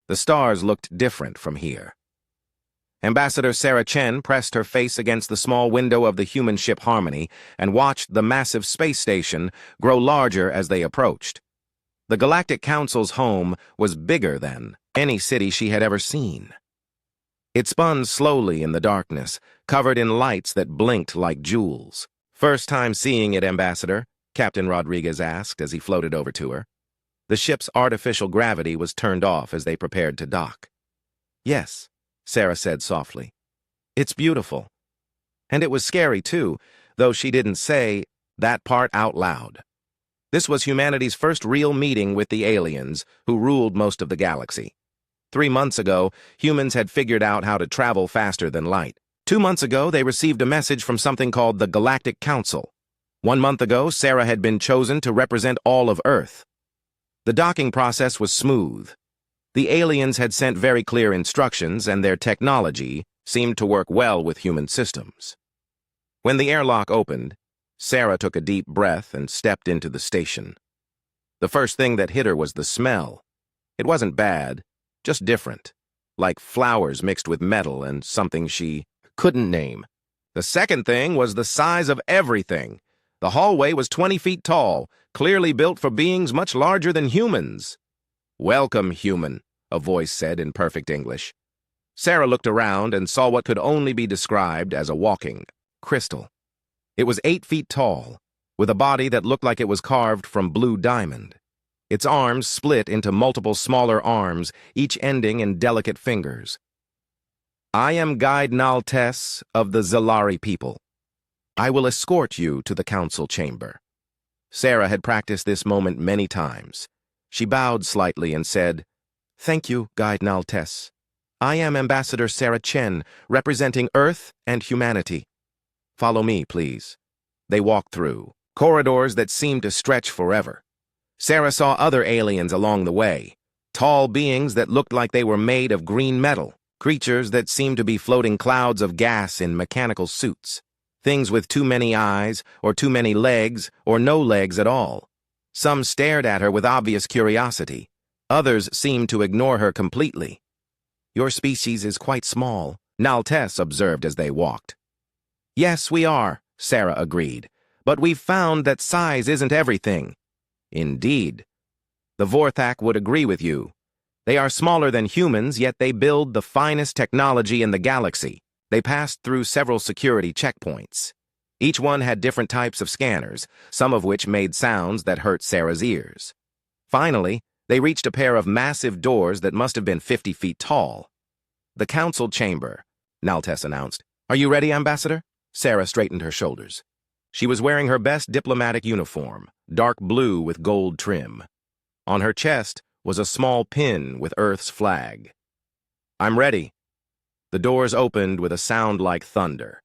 The stars looked different from here. Ambassador Sarah Chen pressed her face against the small window of the human ship Harmony and watched the massive space station grow larger as they approached. The Galactic Council's home was bigger than any city she had ever seen. It spun slowly in the darkness, covered in lights that blinked like jewels. "First time seeing it, Ambassador?" Captain Rodriguez asked as he floated over to her. The ship's artificial gravity was turned off as they prepared to dock. "Yes," Sarah said softly. "It's beautiful." And it was scary, too, though she didn't say that part out loud. This was humanity's first real meeting with the aliens, who ruled most of the galaxy. 3 months ago, humans had figured out how to travel faster than light. 2 months ago, they received a message from something called the Galactic Council. 1 month ago, Sarah had been chosen to represent all of Earth. The docking process was smooth. The aliens had sent very clear instructions, and their technology seemed to work well with human systems. When the airlock opened, Sarah took a deep breath and stepped into the station. The first thing that hit her was the smell. It wasn't bad, just different, like flowers mixed with metal and something she couldn't name. The second thing was the size of everything. The hallway was 20 feet tall, clearly built for beings much larger than humans. "Welcome, human," a voice said in perfect English. Sarah looked around and saw what could only be described as a walking crystal. It was 8 feet tall, with a body that looked like it was carved from blue diamond. Its arms split into multiple smaller arms, each ending in delicate fingers. "I am Guide Naltes of the Zalari people. I will escort you to the council chamber." Sarah had practiced this moment many times. She bowed slightly and said, "Thank you, Guide Naltes. I am Ambassador Sarah Chen, representing Earth and humanity. Follow me, please." They walked through corridors that seemed to stretch forever. Sarah saw other aliens along the way, tall beings that looked like they were made of green metal, creatures that seemed to be floating clouds of gas in mechanical suits, things with too many eyes, or too many legs, or no legs at all. Some stared at her with obvious curiosity. Others seemed to ignore her completely. "Your species is quite small," Naltes observed as they walked. "Yes, we are," Sarah agreed, "but we've found that size isn't everything." "Indeed. The Vorthak would agree with you. They are smaller than humans, yet they build the finest technology in the galaxy." They passed through several security checkpoints. Each one had different types of scanners, some of which made sounds that hurt Sarah's ears. Finally, they reached a pair of massive doors that must have been 50 feet tall. "The council chamber," Naltes announced. "Are you ready, Ambassador?" Sarah straightened her shoulders. She was wearing her best diplomatic uniform, dark blue with gold trim. On her chest was a small pin with Earth's flag. "I'm ready." The doors opened with a sound like thunder.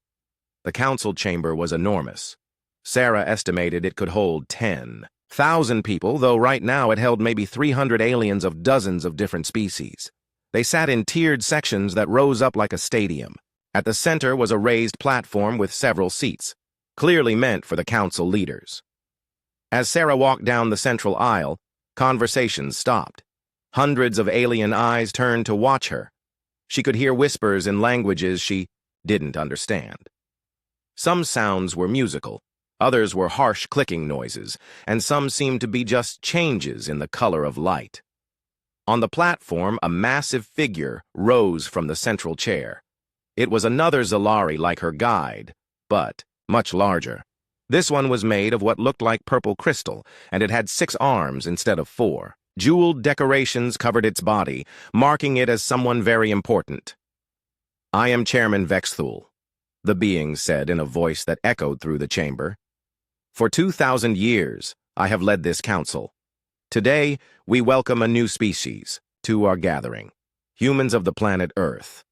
The council chamber was enormous. Sarah estimated it could hold 10,000 people, though right now it held maybe 300 aliens of dozens of different species. They sat in tiered sections that rose up like a stadium. At the center was a raised platform with several seats, clearly meant for the council leaders. As Sarah walked down the central aisle, conversations stopped. Hundreds of alien eyes turned to watch her. She could hear whispers in languages she didn't understand. Some sounds were musical, others were harsh clicking noises, and some seemed to be just changes in the color of light. On the platform, a massive figure rose from the central chair. It was another Zalari like her guide, but much larger. This one was made of what looked like purple crystal, and it had 6 arms instead of 4. Jeweled decorations covered its body, marking it as someone very important. "I am Chairman Vexthul," the being said in a voice that echoed through the chamber. "For 2,000 years, I have led this council. Today, we welcome a new species to our gathering, humans of the planet Earth."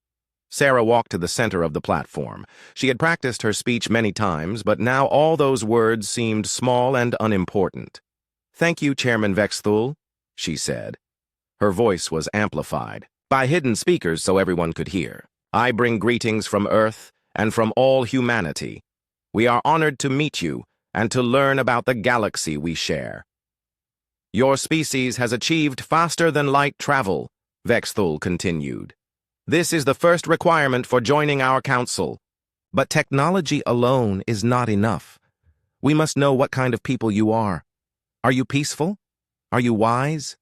Sarah walked to the center of the platform. She had practiced her speech many times, but now all those words seemed small and unimportant. "Thank you, Chairman Vexthul," she said. Her voice was amplified by hidden speakers so everyone could hear. "I bring greetings from Earth and from all humanity. We are honored to meet you and to learn about the galaxy we share. Your species has achieved faster-than-light travel, Vexthul continued. This is the first requirement for joining our council. But technology alone is not enough. We must know what kind of people you are. Are you peaceful? Are you wise?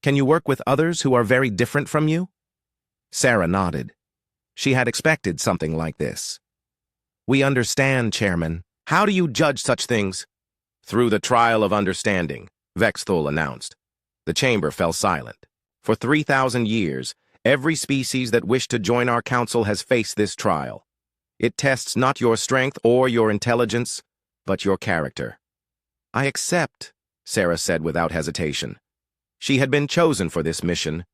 Can you work with others who are very different from you? Sarah nodded. She had expected something like this. We understand, Chairman. How do you judge such things? Through the trial of understanding, Vexthul announced. The chamber fell silent. For 3,000 years, every species that wished to join our council has faced this trial. It tests not your strength or your intelligence, but your character. I accept, Sarah said without hesitation. She had been chosen for this mission,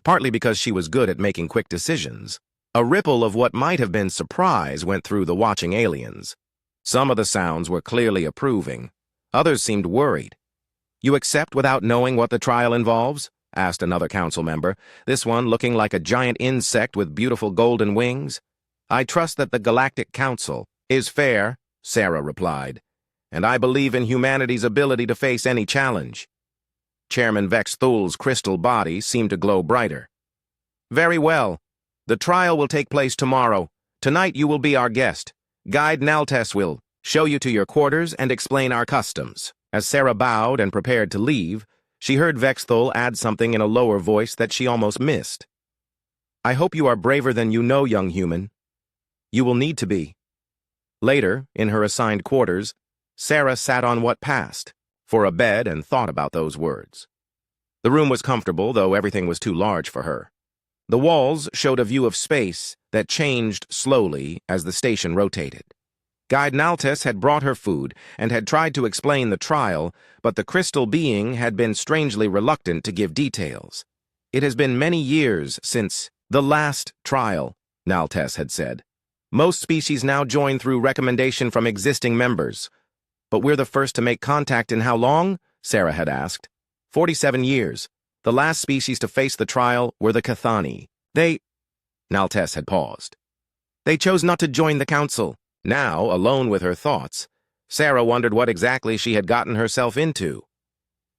partly because she was good at making quick decisions. A ripple of what might have been surprise went through the watching aliens. Some of the sounds were clearly approving. Others seemed worried. You accept without knowing what the trial involves? Asked another council member, this one looking like a giant insect with beautiful golden wings. I trust that the Galactic Council is fair, Sarah replied, and I believe in humanity's ability to face any challenge. Chairman Vexthul's crystal body seemed to glow brighter. Very well. The trial will take place tomorrow. Tonight you will be our guest. Guide Naltes will show you to your quarters and explain our customs. As Sarah bowed and prepared to leave, she heard Vexthul add something in a lower voice that she almost missed. I hope you are braver than you know, young human. You will need to be. Later, in her assigned quarters, Sarah sat on what passed for a bed and thought about those words. The room was comfortable, though everything was too large for her. The walls showed a view of space that changed slowly as the station rotated. Guide Naltes had brought her food and had tried to explain the trial, but the crystal being had been strangely reluctant to give details. It has been many years since the last trial, Naltes had said. Most species now join through recommendation from existing members. But we're the first to make contact in how long? Sarah had asked. 47 years. The last species to face the trial were the Cathani. Naltes had paused. They chose not to join the council. Now, alone with her thoughts, Sarah wondered what exactly she had gotten herself into.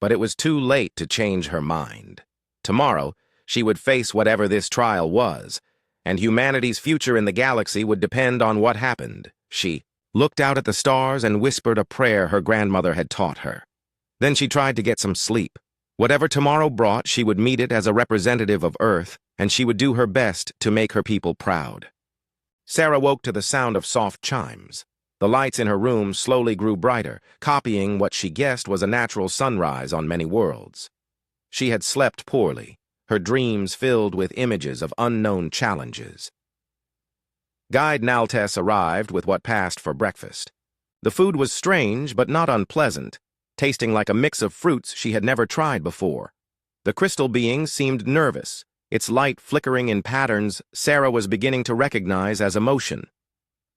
But it was too late to change her mind. Tomorrow, she would face whatever this trial was, and humanity's future in the galaxy would depend on what happened. She looked out at the stars and whispered a prayer her grandmother had taught her. Then she tried to get some sleep. Whatever tomorrow brought, she would meet it as a representative of Earth, and she would do her best to make her people proud. Sarah woke to the sound of soft chimes. The lights in her room slowly grew brighter, copying what she guessed was a natural sunrise on many worlds. She had slept poorly, her dreams filled with images of unknown challenges. Guide Naltes arrived with what passed for breakfast. The food was strange but not unpleasant, tasting like a mix of fruits she had never tried before. The crystal being seemed nervous, its light flickering in patterns Sarah was beginning to recognize as emotion.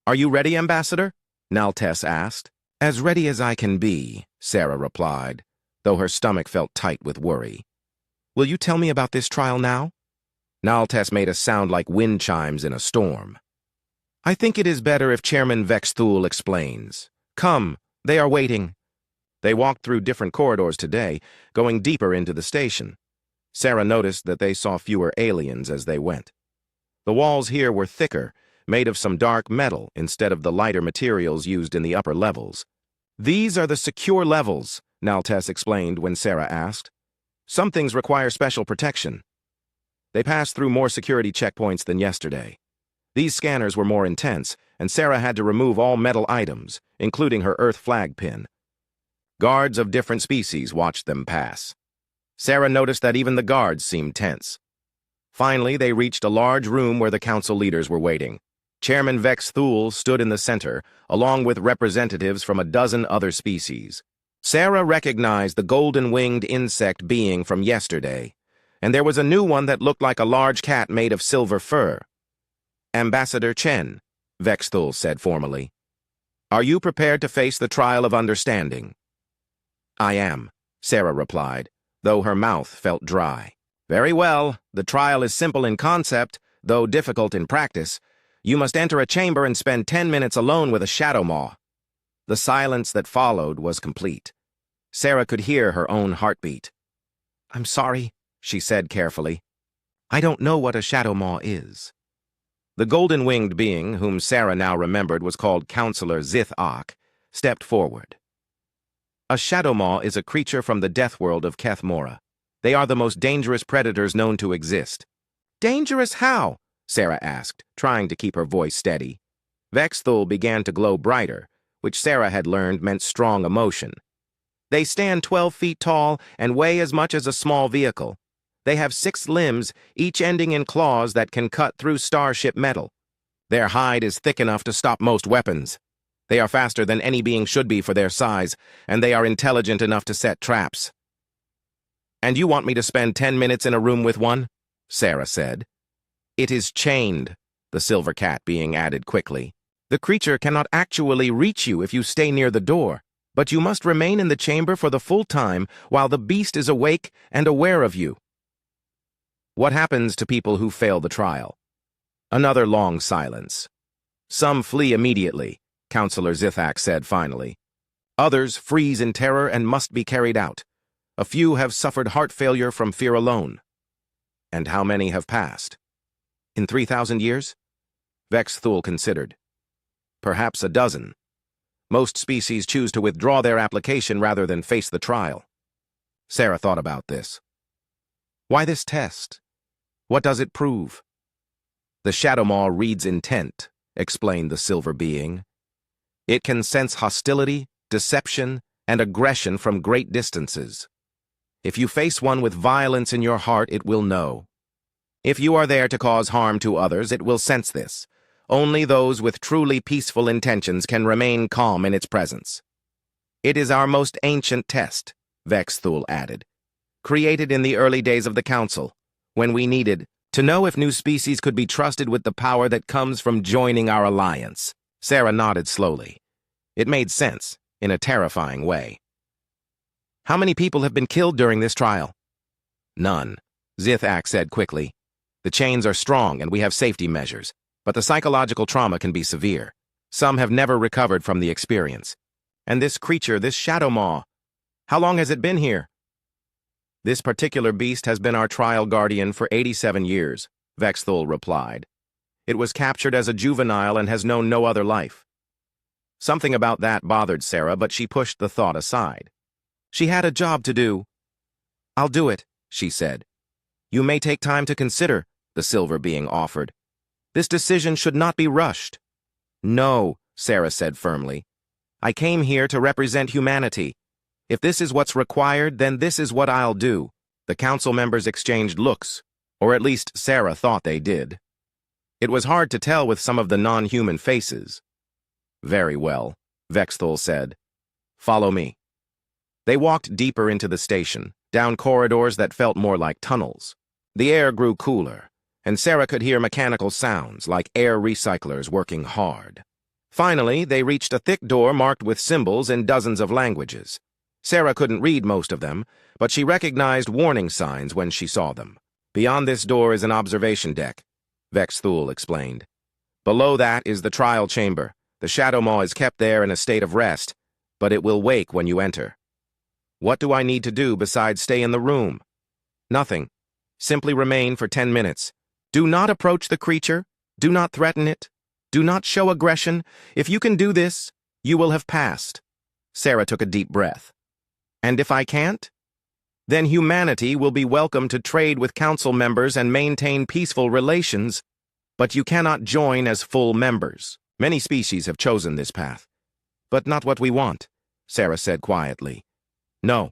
Are you ready, Ambassador? Naltes asked. As ready as I can be, Sarah replied, though her stomach felt tight with worry. Will you tell me about this trial now? Naltes made a sound like wind chimes in a storm. I think it is better if Chairman Vexthul explains. Come, they are waiting. They walked through different corridors today, going deeper into the station. Sarah noticed that they saw fewer aliens as they went. The walls here were thicker, made of some dark metal instead of the lighter materials used in the upper levels. These are the secure levels, Naltes explained when Sarah asked. Some things require special protection. They passed through more security checkpoints than yesterday. These scanners were more intense, and Sarah had to remove all metal items, including her Earth flag pin. Guards of different species watched them pass. Sarah noticed that even the guards seemed tense. Finally, they reached a large room where the council leaders were waiting. Chairman Vexthul stood in the center, along with representatives from a dozen other species. Sarah recognized the golden-winged insect being from yesterday, and there was a new one that looked like a large cat made of silver fur. Ambassador Chen, Vexthul said formally. Are you prepared to face the trial of understanding? I am, Sarah replied, though her mouth felt dry. Very well, the trial is simple in concept, though difficult in practice. You must enter a chamber and spend 10 minutes alone with a shadow maw. The silence that followed was complete. Sarah could hear her own heartbeat. I'm sorry, she said carefully. I don't know what a shadow maw is. The golden-winged being, whom Sarah now remembered was called Counselor Zith-Ak, stepped forward. A shadow maw is a creature from the death world of Keth Mora. They are the most dangerous predators known to exist. Dangerous how? Sarah asked, trying to keep her voice steady. Vexthul began to glow brighter, which Sarah had learned meant strong emotion. They stand 12 feet tall and weigh as much as a small vehicle. They have 6 limbs, each ending in claws that can cut through starship metal. Their hide is thick enough to stop most weapons. They are faster than any being should be for their size, and they are intelligent enough to set traps. And you want me to spend 10 minutes in a room with one? Sarah said. It is chained, the silver cat being added quickly. The creature cannot actually reach you if you stay near the door, but you must remain in the chamber for the full time while the beast is awake and aware of you. What happens to people who fail the trial? Another long silence. Some flee immediately, Counselor Zith-Ak said finally. Others freeze in terror and must be carried out. A few have suffered heart failure from fear alone. And how many have passed? In 3,000 years? Vexthul considered. Perhaps a dozen. Most species choose to withdraw their application rather than face the trial. Sarah thought about this. Why this test? What does it prove? The shadow maw reads intent, explained the silver being. It can sense hostility, deception, and aggression from great distances. If you face one with violence in your heart, it will know. If you are there to cause harm to others, it will sense this. Only those with truly peaceful intentions can remain calm in its presence. It is our most ancient test, Vexthul added, created in the early days of the Council, when we needed to know if new species could be trusted with the power that comes from joining our alliance. Sarah nodded slowly. It made sense, in a terrifying way. How many people have been killed during this trial? None, Zith-Ak said quickly. The chains are strong and we have safety measures, but the psychological trauma can be severe. Some have never recovered from the experience. And this creature, this shadow maw, how long has it been here? This particular beast has been our trial guardian for 87 years, Vexthul replied. It was captured as a juvenile and has known no other life. Something about that bothered Sarah, but she pushed the thought aside. She had a job to do. I'll do it, she said. You may take time to consider, the silver being offered. This decision should not be rushed. No, Sarah said firmly. I came here to represent humanity. If this is what's required, then this is what I'll do. The council members exchanged looks, or at least Sarah thought they did. It was hard to tell with some of the non-human faces. Very well, Vexthul said. Follow me. They walked deeper into the station, down corridors that felt more like tunnels. The air grew cooler, and Sarah could hear mechanical sounds like air recyclers working hard. Finally, they reached a thick door marked with symbols in dozens of languages. Sarah couldn't read most of them, but she recognized warning signs when she saw them. Beyond this door is an observation deck, Vexthul explained. Below that is the trial chamber. The shadow maw is kept there in a state of rest, but it will wake when you enter. What do I need to do besides stay in the room? Nothing. Simply remain for 10 minutes. Do not approach the creature. Do not threaten it. Do not show aggression. If you can do this, you will have passed. Sarah took a deep breath. And if I can't? Then humanity will be welcome to trade with council members and maintain peaceful relations, but you cannot join as full members. Many species have chosen this path. But not what we want, Sarah said quietly. No,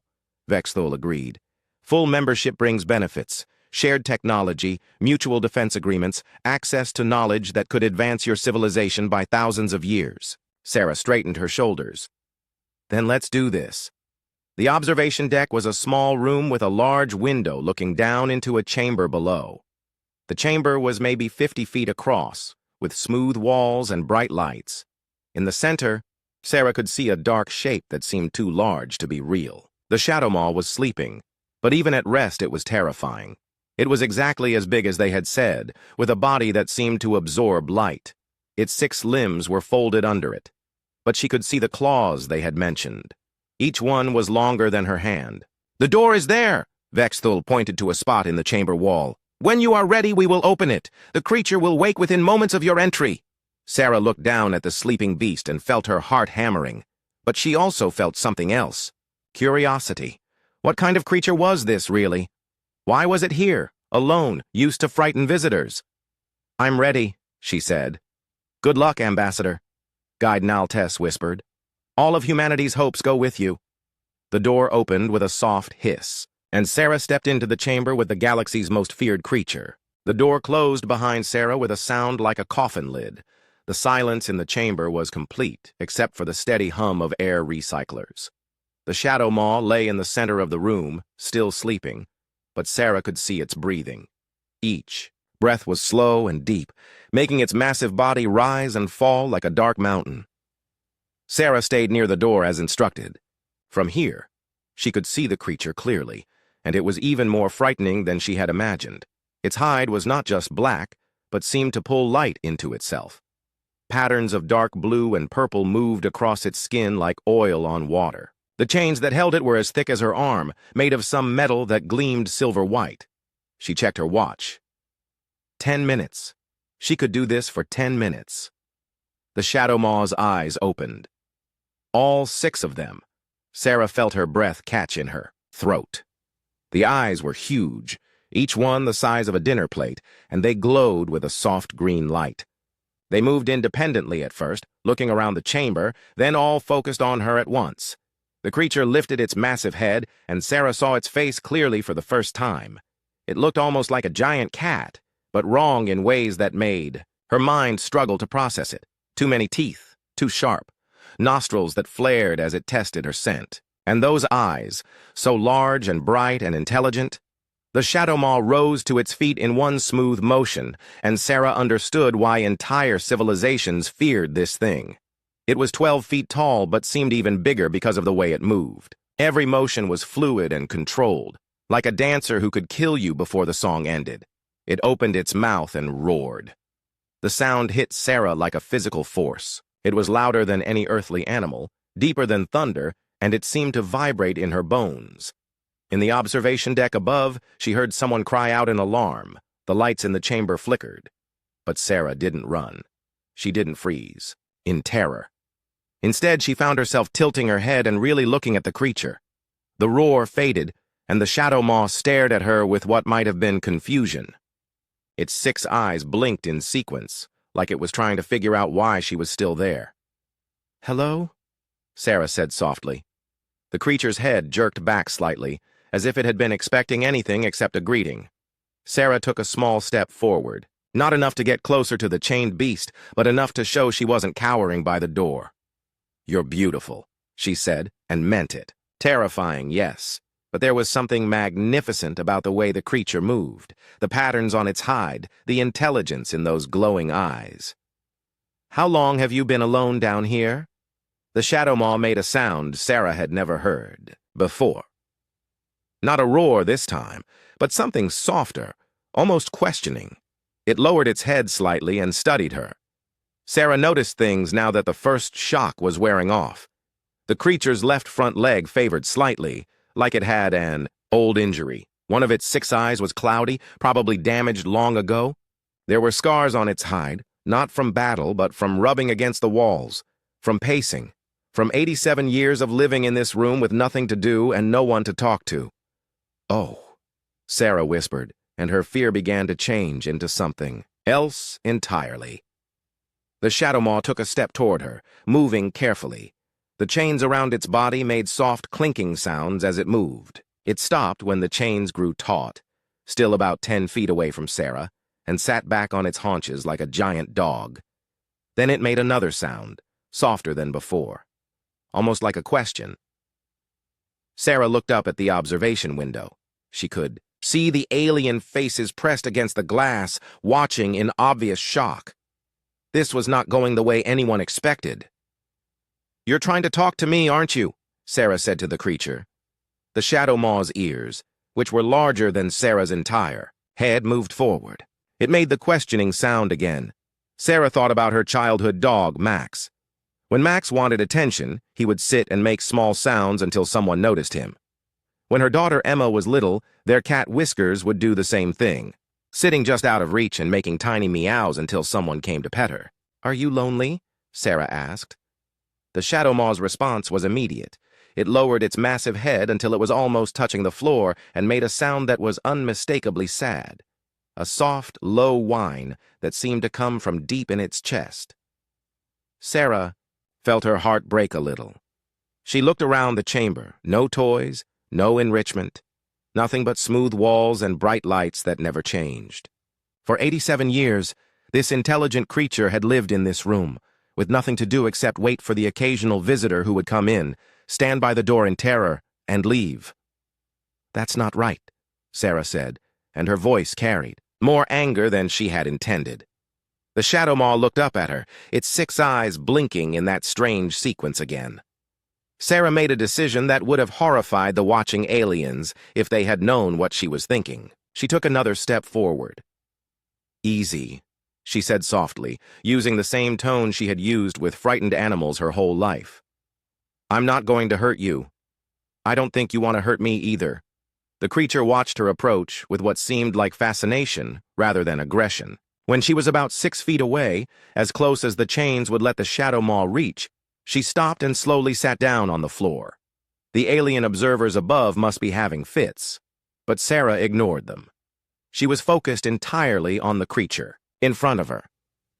Vexthul agreed. Full membership brings benefits, shared technology, mutual defense agreements, access to knowledge that could advance your civilization by thousands of years. Sarah straightened her shoulders. Then let's do this. The observation deck was a small room with a large window looking down into a chamber below. The chamber was maybe 50 feet across, with smooth walls and bright lights. In the center, Sarah could see a dark shape that seemed too large to be real. The shadow maw was sleeping, but even at rest it was terrifying. It was exactly as big as they had said, with a body that seemed to absorb light. Its 6 limbs were folded under it, but she could see the claws they had mentioned. Each one was longer than her hand. The door is there! Vexthul pointed to a spot in the chamber wall. When you are ready, we will open it. The creature will wake within moments of your entry." Sarah looked down at the sleeping beast and felt her heart hammering. But she also felt something else. Curiosity. What kind of creature was this, really? Why was it here, alone, used to frighten visitors? "I'm ready," she said. "Good luck, Ambassador," Guide Naltess whispered. "All of humanity's hopes go with you." The door opened with a soft hiss, and Sarah stepped into the chamber with the galaxy's most feared creature. The door closed behind Sarah with a sound like a coffin lid. The silence in the chamber was complete, except for the steady hum of air recyclers. The shadow maw lay in the center of the room, still sleeping, but Sarah could see its breathing. Each breath was slow and deep, making its massive body rise and fall like a dark mountain. Sarah stayed near the door as instructed. From here, she could see the creature clearly, and it was even more frightening than she had imagined. Its hide was not just black, but seemed to pull light into itself. Patterns of dark blue and purple moved across its skin like oil on water. The chains that held it were as thick as her arm, made of some metal that gleamed silver white. She checked her watch. 10 minutes. She could do this for 10 minutes. The shadow maw's eyes opened. All 6 of them. Sarah felt her breath catch in her throat. The eyes were huge, each one the size of a dinner plate, and they glowed with a soft green light. They moved independently at first, looking around the chamber, then all focused on her at once. The creature lifted its massive head, and Sarah saw its face clearly for the first time. It looked almost like a giant cat, but wrong in ways that made her mind struggle to process it. Too many teeth, too sharp, nostrils that flared as it tested her scent. And those eyes, so large and bright and intelligent. The shadow maw rose to its feet in one smooth motion, and Sarah understood why entire civilizations feared this thing. It was 12 feet tall, but seemed even bigger because of the way it moved. Every motion was fluid and controlled, like a dancer who could kill you before the song ended. It opened its mouth and roared. The sound hit Sarah like a physical force. It was louder than any earthly animal, deeper than thunder, and it seemed to vibrate in her bones. In the observation deck above, she heard someone cry out in alarm. The lights in the chamber flickered. But Sarah didn't run. She didn't freeze. In terror. Instead, she found herself tilting her head and really looking at the creature. The roar faded, and the shadow maw stared at her with what might have been confusion. Its 6 eyes blinked in sequence, like it was trying to figure out why she was still there. "Hello?" Sarah said softly. The creature's head jerked back slightly, as if it had been expecting anything except a greeting. Sarah took a small step forward, not enough to get closer to the chained beast, but enough to show she wasn't cowering by the door. "You're beautiful," she said, and meant it. Terrifying, yes, but there was something magnificent about the way the creature moved, the patterns on its hide, the intelligence in those glowing eyes. "How long have you been alone down here?" The shadow maw made a sound Sarah had never heard before. Not a roar this time, but something softer, almost questioning. It lowered its head slightly and studied her. Sarah noticed things now that the first shock was wearing off. The creature's left front leg favored slightly, like it had an old injury. One of its 6 eyes was cloudy, probably damaged long ago. There were scars on its hide, not from battle, but from rubbing against the walls, from pacing, from 87 years of living in this room with nothing to do and no one to talk to. "Oh," Sarah whispered, and her fear began to change into something else entirely. The shadow maw took a step toward her, moving carefully. The chains around its body made soft clinking sounds as it moved. It stopped when the chains grew taut, still about 10 feet away from Sarah, and sat back on its haunches like a giant dog. Then it made another sound, softer than before, almost like a question. Sarah looked up at the observation window. She could see the alien faces pressed against the glass, watching in obvious shock. This was not going the way anyone expected. "You're trying to talk to me, aren't you?" Sarah said to the creature. The shadow maw's ears, which were larger than Sarah's entire head, moved forward. It made the questioning sound again. Sarah thought about her childhood dog, Max. When Max wanted attention, he would sit and make small sounds until someone noticed him. When her daughter Emma was little, their cat Whiskers would do the same thing. sitting just out of reach and making tiny meows until someone came to pet her. "Are you lonely?" Sarah asked. The Shadow Maw's response was immediate. It lowered its massive head until it was almost touching the floor and made a sound that was unmistakably sad. A soft, low whine that seemed to come from deep in its chest. Sarah felt her heart break a little. She looked around the chamber. No toys, no enrichment, nothing but smooth walls and bright lights that never changed. For 87 years, this intelligent creature had lived in this room, with nothing to do except wait for the occasional visitor who would come in, stand by the door in terror, and leave. "That's not right," Sarah said, and her voice carried more anger than she had intended. The Shadow Maw looked up at her, its 6 eyes blinking in that strange sequence again. Sarah made a decision that would have horrified the watching aliens if they had known what she was thinking. She took another step forward. "Easy," she said softly, using the same tone she had used with frightened animals her whole life. "I'm not going to hurt you. I don't think you want to hurt me either." The creature watched her approach with what seemed like fascination rather than aggression. When she was about 6 feet away, as close as the chains would let the Shadow Maw reach, she stopped and slowly sat down on the floor. The alien observers above must be having fits, but Sarah ignored them. She was focused entirely on the creature in front of her.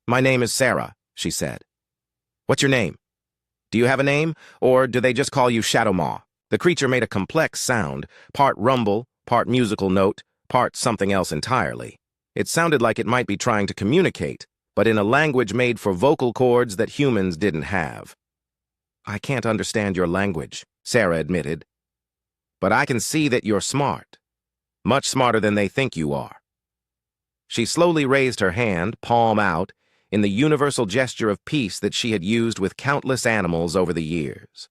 "My name is Sarah," she said. "What's your name? Do you have a name, or do they just call you Shadow Maw?" The creature made a complex sound, part rumble, part musical note, part something else entirely. It sounded like it might be trying to communicate, but in a language made for vocal cords that humans didn't have. "I can't understand your language," Sarah admitted. "But I can see that you're smart. Much smarter than they think you are." She slowly raised her hand, palm out, in the universal gesture of peace that she had used with countless animals over the years.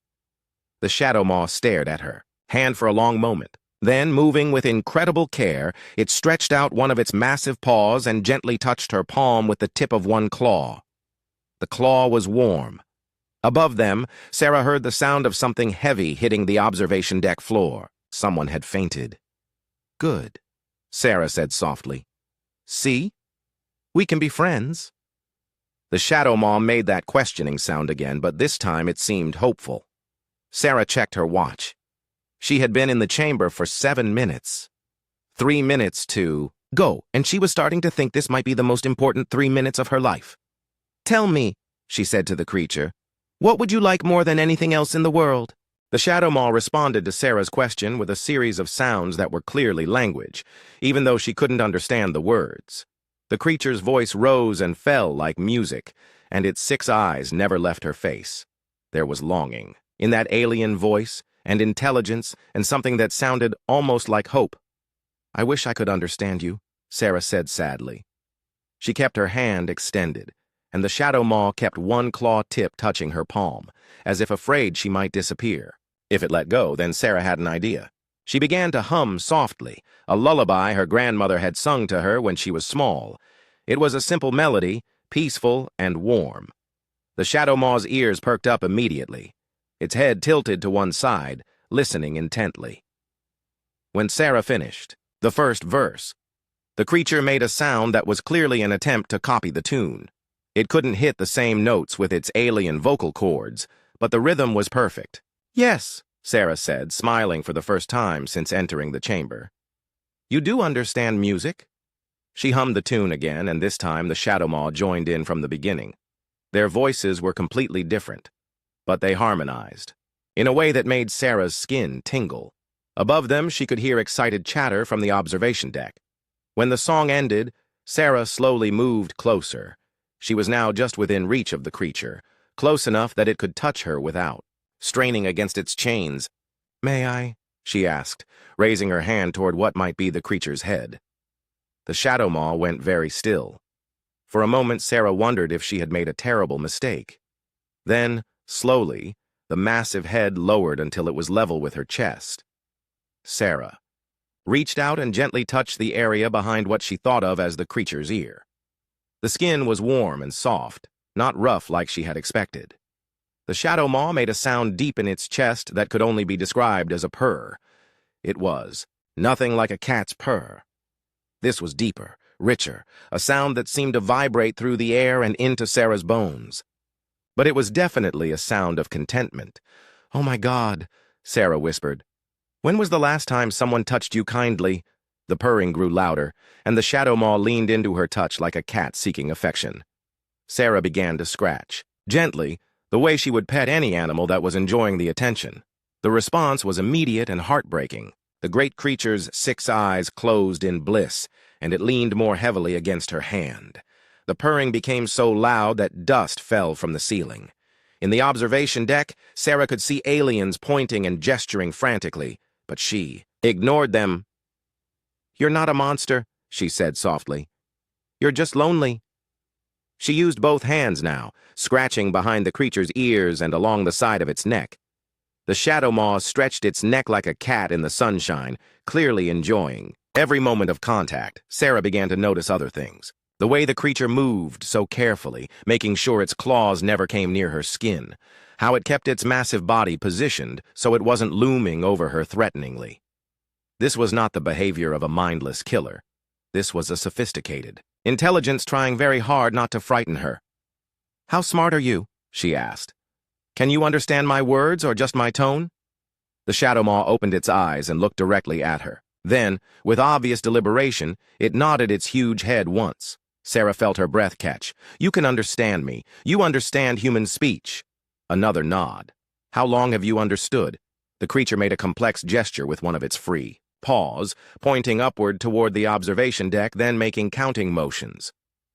The Shadow Maw stared at her, hand for a long moment. Then, moving with incredible care, it stretched out one of its massive paws and gently touched her palm with the tip of one claw. The claw was warm. Above them, Sarah heard the sound of something heavy hitting the observation deck floor. Someone had fainted. "Good," Sarah said softly. "See? We can be friends." The Shadow Maw made that questioning sound again, but this time it seemed hopeful. Sarah checked her watch. She had been in the chamber for 7 minutes. 3 minutes to go, and she was starting to think this might be the most important 3 minutes of her life. "Tell me," she said to the creature, "what would you like more than anything else in the world?" The Shadow Maw responded to Sarah's question with a series of sounds that were clearly language, even though she couldn't understand the words. The creature's voice rose and fell like music, and its 6 eyes never left her face. There was longing in that alien voice, and intelligence, and something that sounded almost like hope. "I wish I could understand you," Sarah said sadly. She kept her hand extended, and the Shadow Maw kept one claw tip touching her palm, as if afraid she might disappear. If it let go, then Sarah had an idea. She began to hum softly, a lullaby her grandmother had sung to her when she was small. It was a simple melody, peaceful and warm. The Shadow Maw's ears perked up immediately. Its head tilted to one side, listening intently. When Sarah finished the first verse, the creature made a sound that was clearly an attempt to copy the tune. It couldn't hit the same notes with its alien vocal cords, but the rhythm was perfect. "Yes," Sarah said, smiling for the first time since entering the chamber. "You do understand music?" She hummed the tune again, and this time the Shadow Maw joined in from the beginning. Their voices were completely different, but they harmonized, in a way that made Sarah's skin tingle. Above them, she could hear excited chatter from the observation deck. When the song ended, Sarah slowly moved closer. She was now just within reach of the creature, close enough that it could touch her without straining against its chains. "May I?" she asked, raising her hand toward what might be the creature's head. The Shadow Maw went very still. For a moment, Sarah wondered if she had made a terrible mistake. Then, slowly, the massive head lowered until it was level with her chest. Sarah reached out and gently touched the area behind what she thought of as the creature's ear. The skin was warm and soft, not rough like she had expected. The Shadow Maw made a sound deep in its chest that could only be described as a purr. It was nothing like a cat's purr. This was deeper, richer, a sound that seemed to vibrate through the air and into Sarah's bones. But it was definitely a sound of contentment. "Oh my God," Sarah whispered. "When was the last time someone touched you kindly?" The purring grew louder, and the shadow maw leaned into her touch like a cat seeking affection. Sarah began to scratch, gently, the way she would pet any animal that was enjoying the attention. The response was immediate and heartbreaking. The great creature's 6 eyes closed in bliss, and it leaned more heavily against her hand. The purring became so loud that dust fell from the ceiling. In the observation deck, Sarah could see aliens pointing and gesturing frantically, but she ignored them. "You're not a monster," she said softly. "You're just lonely." She used both hands now, scratching behind the creature's ears and along the side of its neck. The shadow maw stretched its neck like a cat in the sunshine, clearly enjoying every moment of contact. Sarah began to notice other things. The way the creature moved so carefully, making sure its claws never came near her skin. How it kept its massive body positioned so it wasn't looming over her threateningly. This was not the behavior of a mindless killer. This was a sophisticated intelligence trying very hard not to frighten her. "How smart are you?" she asked. "Can you understand my words or just my tone?" The shadow maw opened its eyes and looked directly at her. Then, with obvious deliberation, it nodded its huge head once. Sarah felt her breath catch. "You can understand me. You understand human speech." Another nod. "How long have you understood?" The creature made a complex gesture with one of its free paws, pointing upward toward the observation deck, then making counting motions.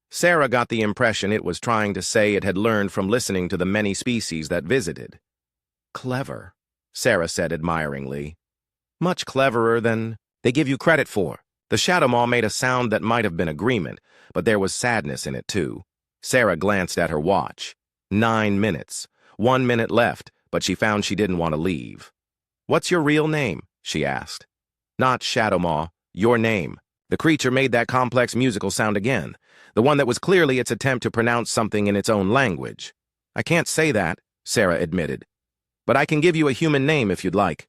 Sarah got the impression it was trying to say it had learned from listening to the many species that visited. "Clever," Sarah said admiringly. "Much cleverer than they give you credit for." The shadow maw made a sound that might have been agreement, but there was sadness in it too. Sarah glanced at her watch. 9 minutes. 1 minute left, but she found she didn't want to leave. "What's your real name?" she asked. "Not shadow maw, your name." The creature made that complex musical sound again, the one that was clearly its attempt to pronounce something in its own language. "I can't say that," Sarah admitted. "But I can give you a human name if you'd like.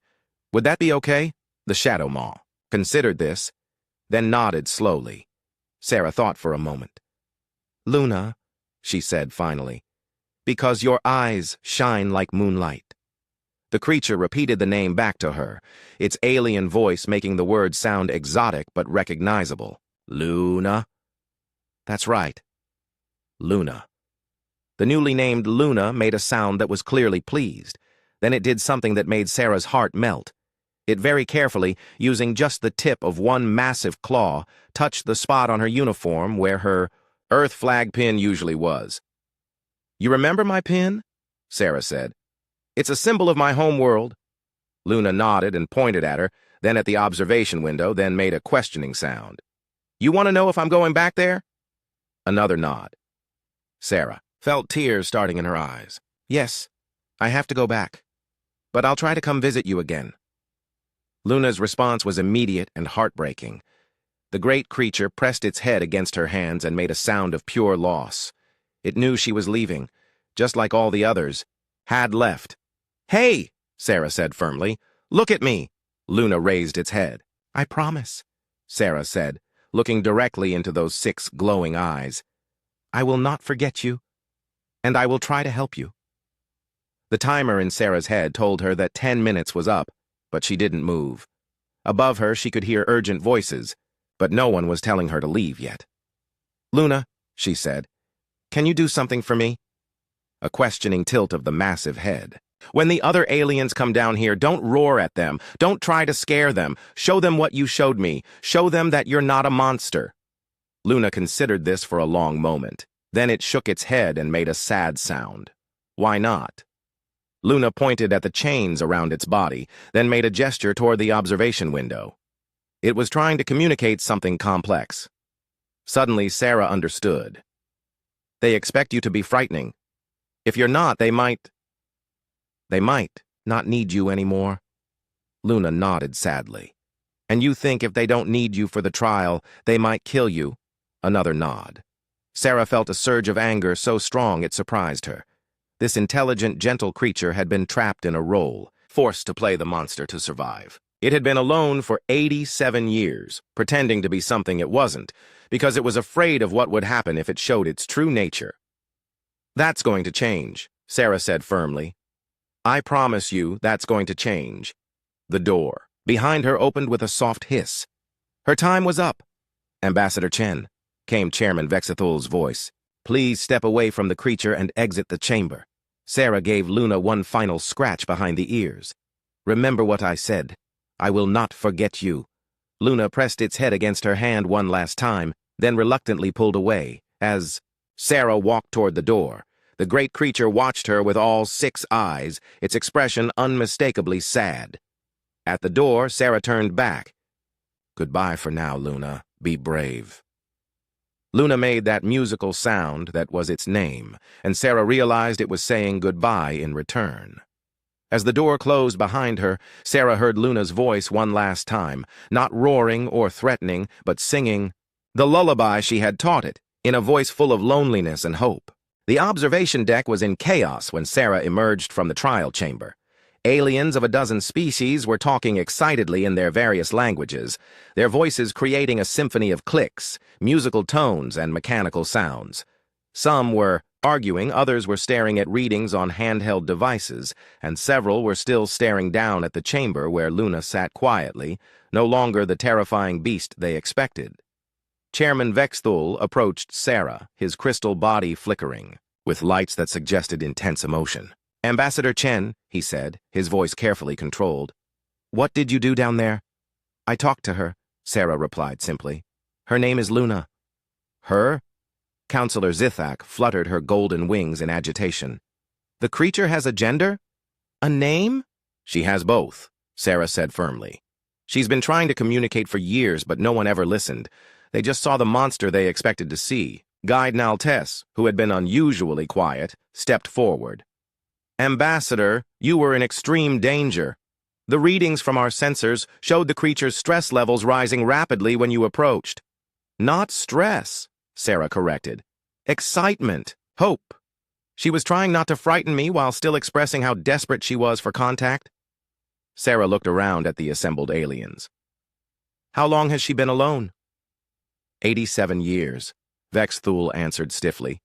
Would that be okay?" The shadow maw considered this, then nodded slowly. Sarah thought for a moment. "Luna," she said finally, "because your eyes shine like moonlight." The creature repeated the name back to her, its alien voice making the words sound exotic but recognizable. "Luna." "That's right. Luna." The newly named Luna made a sound that was clearly pleased. Then it did something that made Sarah's heart melt. It very carefully, using just the tip of one massive claw, touched the spot on her uniform where her Earth flag pin usually was. "You remember my pin?" Sarah said. "It's a symbol of my home world." Luna nodded and pointed at her, then at the observation window, then made a questioning sound. "You want to know if I'm going back there?" Another nod. Sarah felt tears starting in her eyes. "Yes, I have to go back. But I'll try to come visit you again." Luna's response was immediate and heartbreaking. The great creature pressed its head against her hands and made a sound of pure loss. It knew she was leaving, just like all the others, had left. "Hey," Sarah said firmly, "look at me." Luna raised its head. "I promise," Sarah said, looking directly into those 6 glowing eyes. "I will not forget you, and I will try to help you." The timer in Sarah's head told her that 10 minutes was up, but she didn't move. Above her, she could hear urgent voices, but no one was telling her to leave yet. "Luna," she said, "can you do something for me?" A questioning tilt of the massive head. "When the other aliens come down here, don't roar at them. Don't try to scare them. Show them what you showed me. Show them that you're not a monster." Luna considered this for a long moment. Then it shook its head and made a sad sound. "Why not?" Luna pointed at the chains around its body, then made a gesture toward the observation window. It was trying to communicate something complex. Suddenly, Sarah understood. "They expect you to be frightening. If you're not, they might not need you anymore." Luna nodded sadly. "And you think if they don't need you for the trial, they might kill you?" Another nod. Sarah felt a surge of anger so strong it surprised her. This intelligent, gentle creature had been trapped in a role, forced to play the monster to survive. It had been alone for 87 years, pretending to be something it wasn't, because it was afraid of what would happen if it showed its true nature. "That's going to change," Sarah said firmly. "I promise you that's going to change." The door behind her opened with a soft hiss. "Her time was up." "Ambassador Chen," came Chairman Vexithul's voice. "Please step away from the creature and exit the chamber." Sarah gave Luna one final scratch behind the ears. "Remember what I said. I will not forget you." Luna pressed its head against her hand one last time, then reluctantly pulled away. As Sarah walked toward the door, the great creature watched her with all 6 eyes, its expression unmistakably sad. At the door, Sarah turned back. "Goodbye for now, Luna. Be brave." Luna made that musical sound that was its name, and Sarah realized it was saying goodbye in return. As the door closed behind her, Sarah heard Luna's voice one last time, not roaring or threatening, but singing the lullaby she had taught it, in a voice full of loneliness and hope. The observation deck was in chaos when Sarah emerged from the trial chamber. Aliens of a dozen species were talking excitedly in their various languages, their voices creating a symphony of clicks, musical tones, and mechanical sounds. Some were arguing, others were staring at readings on handheld devices, and several were still staring down at the chamber where Luna sat quietly, no longer the terrifying beast they expected. Chairman Vexthul approached Sarah, his crystal body flickering, with lights that suggested intense emotion. "Ambassador Chen," he said, his voice carefully controlled. "What did you do down there?" "I talked to her," Sarah replied simply. "Her name is Luna." "Her?" Counselor Zithak fluttered her golden wings in agitation. "The creature has a gender? A name?" "She has both," Sarah said firmly. "She's been trying to communicate for years, but no one ever listened. They just saw the monster they expected to see." Guide Naltes, who had been unusually quiet, stepped forward. "Ambassador, you were in extreme danger. The readings from our sensors showed the creature's stress levels rising rapidly when you approached." "Not stress," Sarah corrected. "Excitement, hope. She was trying not to frighten me while still expressing how desperate she was for contact." Sarah looked around at the assembled aliens. "How long has she been alone?" 87 years, Vexthul answered stiffly.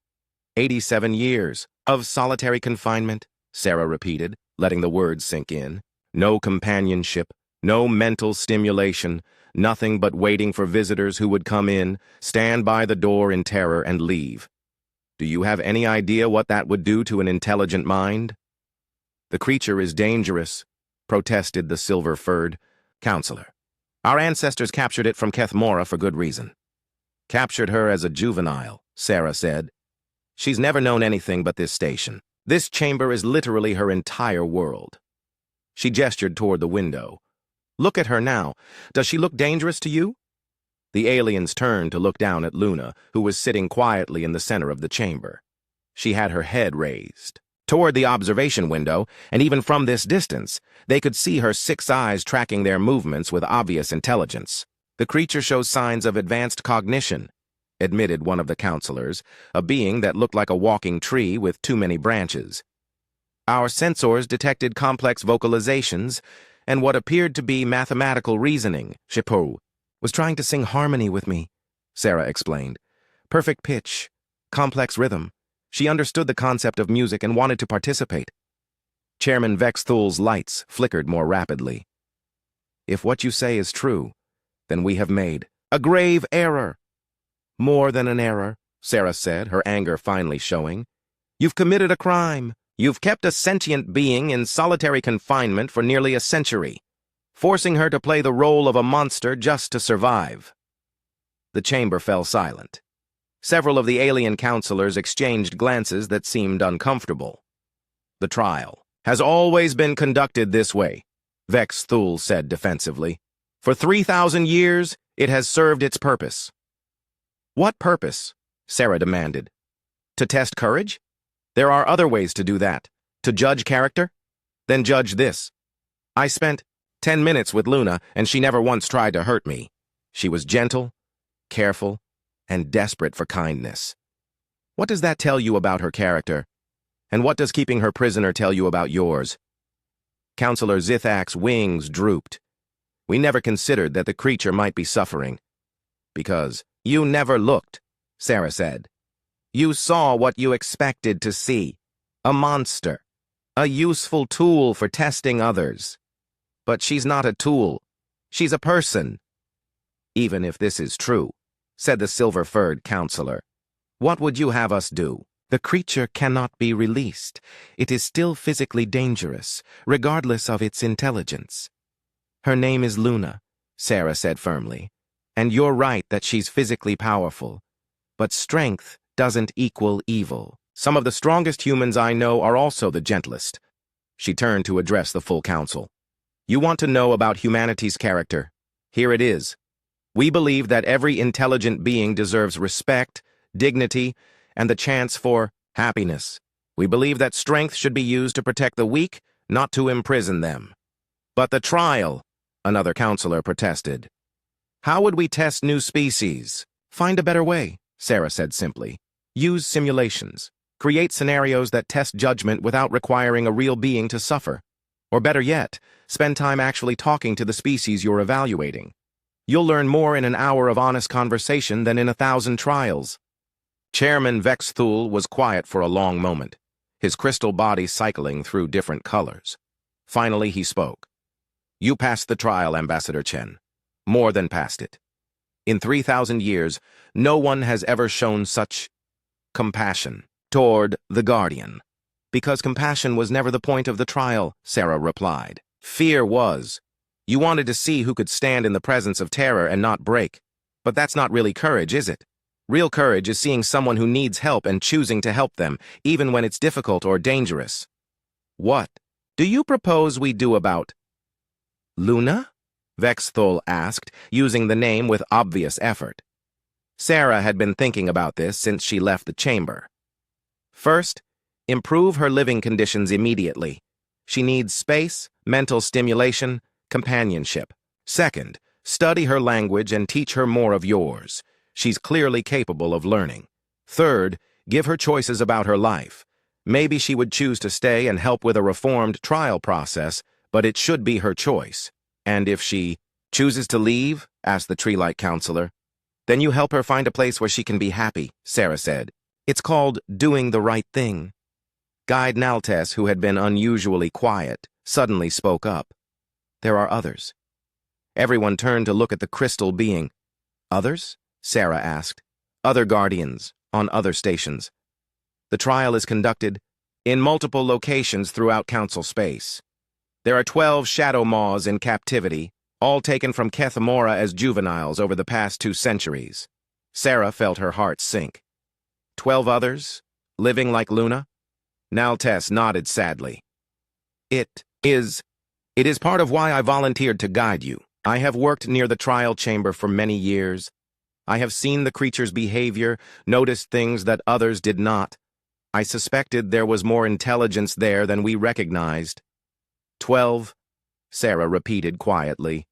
87 years of solitary confinement, Sarah repeated, letting the words sink in. No companionship, no mental stimulation, nothing but waiting for visitors who would come in, stand by the door in terror, and leave. Do you have any idea what that would do to an intelligent mind? "The creature is dangerous," protested the silver-furred counselor. "Our ancestors captured it from Kethmora for good reason." "Captured her as a juvenile," Sarah said. "She's never known anything but this station. This chamber is literally her entire world." She gestured toward the window. "Look at her now. Does she look dangerous to you?" The aliens turned to look down at Luna, who was sitting quietly in the center of the chamber. She had her head raised toward the observation window, and even from this distance, they could see her 6 eyes tracking their movements with obvious intelligence. "The creature shows signs of advanced cognition," admitted one of the counselors, a being that looked like a walking tree with too many branches. "Our sensors detected complex vocalizations and what appeared to be mathematical reasoning." Shippo was trying to sing harmony with me, Sarah explained. "Perfect pitch, complex rhythm. She understood the concept of music and wanted to participate." Chairman Vexthul's lights flickered more rapidly. "If what you say is true, then we have made a grave error." "More than an error," Sarah said, her anger finally showing. "You've committed a crime. You've kept a sentient being in solitary confinement for nearly a century, forcing her to play the role of a monster just to survive." The chamber fell silent. Several of the alien counselors exchanged glances that seemed uncomfortable. "The trial has always been conducted this way," Vexthul said defensively. "For 3,000 years, it has served its purpose." "What purpose?" Sarah demanded. "To test courage? There are other ways to do that. To judge character? Then judge this. I spent 10 minutes with Luna, and she never once tried to hurt me. She was gentle, careful, and desperate for kindness. What does that tell you about her character? And what does keeping her prisoner tell you about yours?" Counselor Zithak's wings drooped. We never considered that the creature might be suffering. Because you never looked, Sarah said. You saw what you expected to see. A monster. A useful tool for testing others. But she's not a tool. She's a person. Even if this is true, said the silver-furred counselor, what would you have us do? The creature cannot be released. It is still physically dangerous, regardless of its intelligence. Her name is Luna, Sarah said firmly. And you're right that she's physically powerful. But strength doesn't equal evil. Some of the strongest humans I know are also the gentlest. She turned to address the full council. You want to know about humanity's character? Here it is. We believe that every intelligent being deserves respect, dignity, and the chance for happiness. We believe that strength should be used to protect the weak, not to imprison them. But the trial, another counselor protested. How would we test new species? Find a better way, Sarah said simply. Use simulations. Create scenarios that test judgment without requiring a real being to suffer. Or better yet, spend time actually talking to the species you're evaluating. You'll learn more in an hour of honest conversation than in 1,000 trials. Chairman Vexthul was quiet for a long moment, his crystal body cycling through different colors. Finally, he spoke. You passed the trial, Ambassador Chen. More than passed it. In 3,000 years, no one has ever shown such compassion toward the Guardian. Because compassion was never the point of the trial, Sarah replied. Fear was. You wanted to see who could stand in the presence of terror and not break. But that's not really courage, is it? Real courage is seeing someone who needs help and choosing to help them, even when it's difficult or dangerous. What do you propose we do about Luna? Vexthul asked, using the name with obvious effort. Sarah had been thinking about this since she left the chamber. First, improve her living conditions immediately. She needs space, mental stimulation, companionship. Second, study her language and teach her more of yours. She's clearly capable of learning. Third, give her choices about her life. Maybe she would choose to stay and help with a reformed trial process, but it should be her choice. And if she chooses to leave, asked the tree-like counselor, then you help her find a place where she can be happy, Sarah said. It's called doing the right thing. Guide Naltes, who had been unusually quiet, suddenly spoke up. There are others. Everyone turned to look at the crystal being. Others? Sarah asked. Other guardians, on other stations. The trial is conducted in multiple locations throughout Council space. There are 12 Shadow Maws in captivity, all taken from Kethamora as juveniles over the past 2 centuries. Sarah felt her heart sink. 12 others, living like Luna? Naltes nodded sadly. It is part of why I volunteered to guide you. I have worked near the trial chamber for many years. I have seen the creature's behavior, noticed things that others did not. I suspected there was more intelligence there than we recognized. 12, Sarah repeated quietly,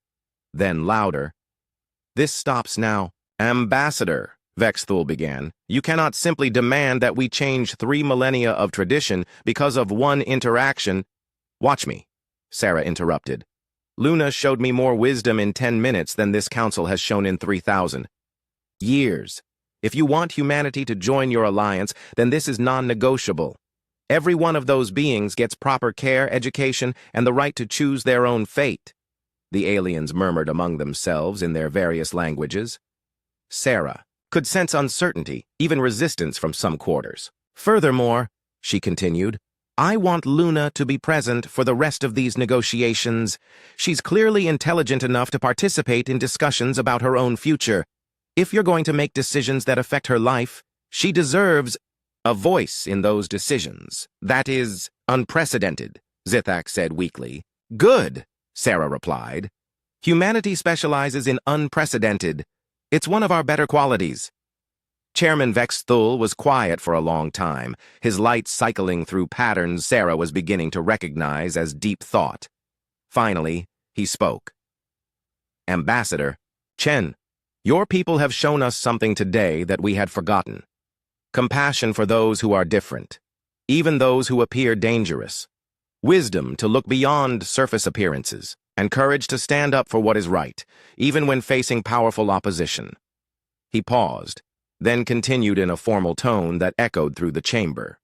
then louder. This stops now. Ambassador, Vexthul began, you cannot simply demand that we change 3 millennia of tradition because of one interaction. Watch me, Sarah interrupted. Luna showed me more wisdom in 10 minutes than this council has shown in 3,000 years. If you want humanity to join your alliance, then this is non-negotiable. Every one of those beings gets proper care, education, and the right to choose their own fate. The aliens murmured among themselves in their various languages. Sarah could sense uncertainty, even resistance from some quarters. Furthermore, she continued, I want Luna to be present for the rest of these negotiations. She's clearly intelligent enough to participate in discussions about her own future. If you're going to make decisions that affect her life, she deserves a voice in those decisions. That is unprecedented, Zithak said weakly. Good, Sarah replied. Humanity specializes in unprecedented. It's one of our better qualities. Chairman Vexthul was quiet for a long time, his light cycling through patterns Sarah was beginning to recognize as deep thought. Finally, he spoke. Ambassador Chen, your people have shown us something today that we had forgotten. Compassion for those who are different, even those who appear dangerous. Wisdom to look beyond surface appearances. and courage to stand up for what is right, even when facing powerful opposition. He paused, then continued in a formal tone that echoed through the chamber.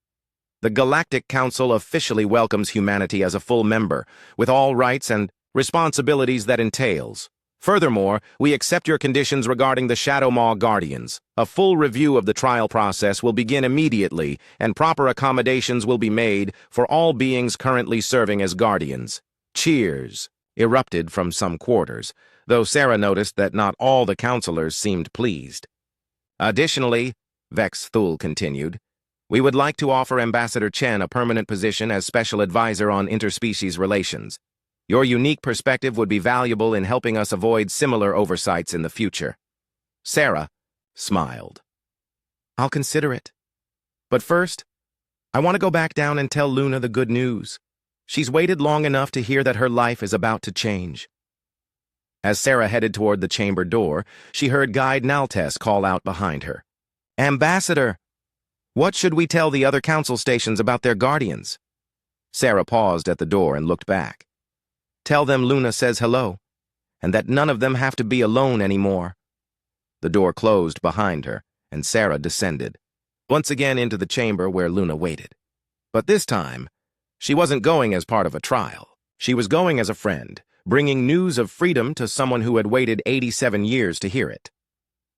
The Galactic Council officially welcomes humanity as a full member, with all rights and responsibilities that entails. Furthermore, we accept your conditions regarding the Shadow Maw Guardians. A full review of the trial process will begin immediately, and proper accommodations will be made for all beings currently serving as Guardians. Cheers erupted from some quarters, though Sarah noticed that not all the counselors seemed pleased. Additionally, Vex Thul continued, we would like to offer Ambassador Chen a permanent position as Special Advisor on Interspecies Relations. Your unique perspective would be valuable in helping us avoid similar oversights in the future. Sarah smiled. I'll consider it. But first, I want to go back down and tell Luna the good news. She's waited long enough to hear that her life is about to change. As Sarah headed toward the chamber door, she heard Guide Naltes call out behind her. Ambassador! What should we tell the other council stations about their guardians? Sarah paused at the door and looked back. Tell them Luna says hello, and that none of them have to be alone anymore. The door closed behind her, and Sarah descended, once again into the chamber where Luna waited. But this time, she wasn't going as part of a trial. She was going as a friend, bringing news of freedom to someone who had waited 87 years to hear it.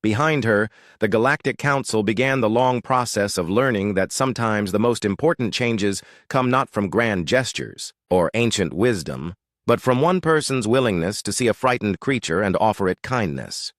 Behind her, the Galactic Council began the long process of learning that sometimes the most important changes come not from grand gestures or ancient wisdom, but from one person's willingness to see a frightened creature and offer it kindness.